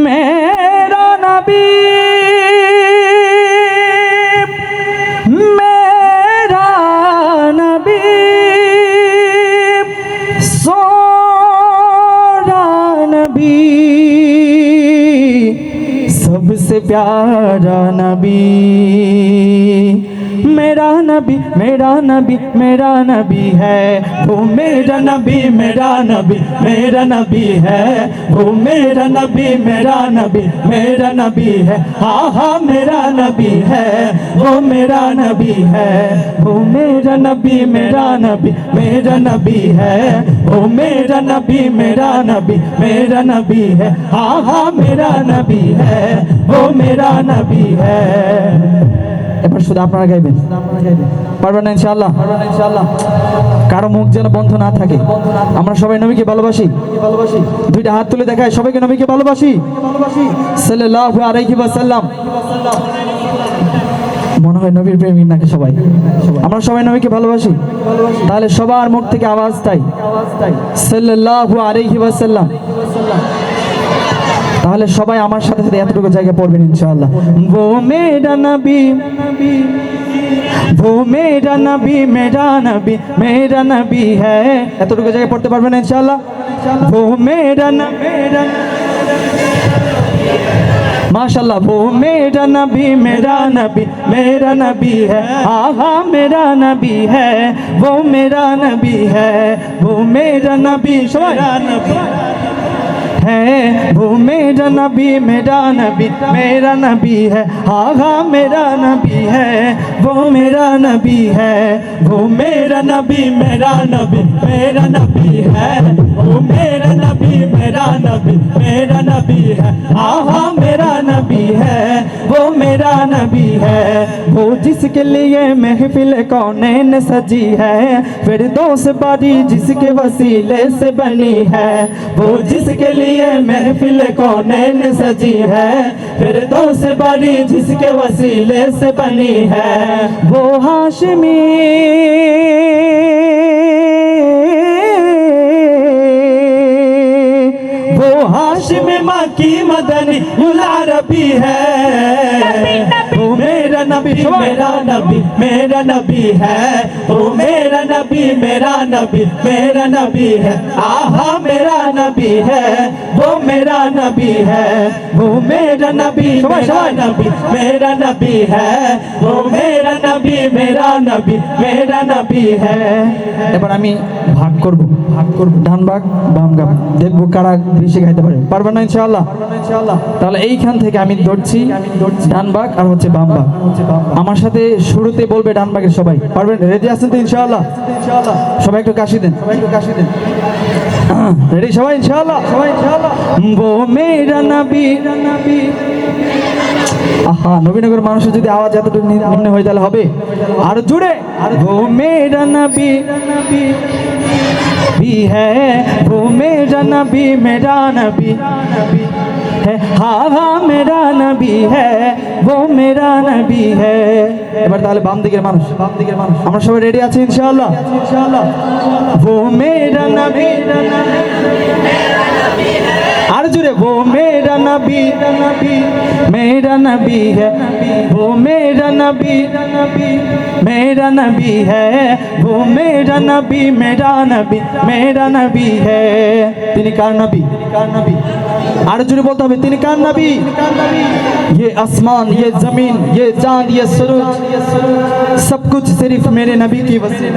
मेरा नबी मेरा नबी सोना नबी सबसे प्यारा नबी मेरा नबी मेरा नबी मेरा नबी है वो मेरा नबी मेरा नबी मेरा नबी है वो मेरा नबी मेरा नबी मेरा नबी है हाँ हाँ मेरा नबी है वो मेरा नबी है वो मेरा नबी मेरा नबी मेरा नबी है वो मेरा नबी मेरा नबी मेरा नबी है हाँ हाँ मेरा नबी है वो मेरा नबी है। এবার শুধু আপনারা গাইবেন, পারবেন না ইনশাআল্লাহ? কারো মুখ যেন বন্ধ না থাকে। আমরা সবাই নবীকে ভালোবাসি, দুইটা হাত তুলে দেখায় সবাইকে নবীকে ভালোবাসি সাল্লাল্লাহু আলাইহি ওয়াসাল্লাম। মনে হয় নবীর প্রেমিক নাকি সবাই? আমরা সবাই নবীকে ভালোবাসি, তাহলে সবার মুখ থেকে আওয়াজ তাই সাল্লাল্লাহু আলাইহি ওয়াসাল্লাম। তাহলে সবাই আমার সাথে সাথে এতটুকু জায়গা পড়বেন ইনশাআল্লাহ। वो मेरा नबी वो मेरा नबी मेरा नबी मेरा नबी है, এতটুকু জায়গা পড়তে পারবেন ইনশাআল্লাহ। वो मेरा नबी माशाल्लाह वो मेरा नबी मेरा नबी मेरा नबी है हाँ हाँ मेरा नबी है वो मेरा नबी है वो मेरा नबी मेरा नबी है वो मेरा नबी मेरा नबी मेरा नबी है हाँ हाँ मेरा नबी है वो मेरा नबी है वो मेरा नबी मेरा नबी मेरा नबी है वो मेरा नबी मेरा नबी मेरा नबी है हाँ हाँ मेरा नबी है वो मेरा नबी है वो जिसके लिए महफिल कौनैन सजी है फिरदौस बारी जिसके वसीले से बनी है वो जिसके लिए महफिल कौनैन सजी है फिरदौस बारी जिसके वसीले से बनी है वो हाशमी वो हाशिम मक्की मदनी अरबी है वो मेरा नबी मेरा नबी मेरा नबी है वो मेरा नबी मेरा नबी मेरा नबी है आहा मेरा नबी है वो मेरा नबी है वो मेरा नबी मेरा नबी मेरा नबी है वो मेरा नबी मेरा नबी मेरा नबी है। এবার আমি ভাগ করব ডান ভাগ বাম ভাগ দেখব কারা বেশি গাইতে পারে। পারবেন না ইনশাআল্লাহ? তাহলে এইখান থেকে আমি ধরছি ডান ভাগ আর হচ্ছে বাম ভাগ। আমার সাথে শুরুতে বলবে ডান ভাগের সবাই। পারবেন? রেডি আছেন তো ইনশাআল্লাহ? সবাই একটু কাশি দেন, রেডি সবাই ইনশাআল্লাহ? वो मेरा नबी আহা নবীনগর মানুষের যদি আওয়াজ এতটুকু নিম্ন হয়ে তাহলে হবে আর জুড়ে। वो मेरा नबी भी है वो मेरा नबी मेरा नबी है हाँ हाँ मेरा नबी है वो मेरा नबी है। এবার তাহলে বাম দিকের মানুষ আমরা সবাই রেডি আছি ইনশাআল্লাহ? वो मेरा नबी আর জুড়ে वो मेरा नबी मेरा नबी है वो मेरा नबी मेरा नबी है वो मेरा नबी मेरा नबी मेरा नबी है। তিনি কার নবী? আর জুড়ে বলতে হবে তিনি কার নবী? ये आसमान ये जमीन ये चांद ये सूरज सब कुछ सिर्फ मेरे नबी की वसीले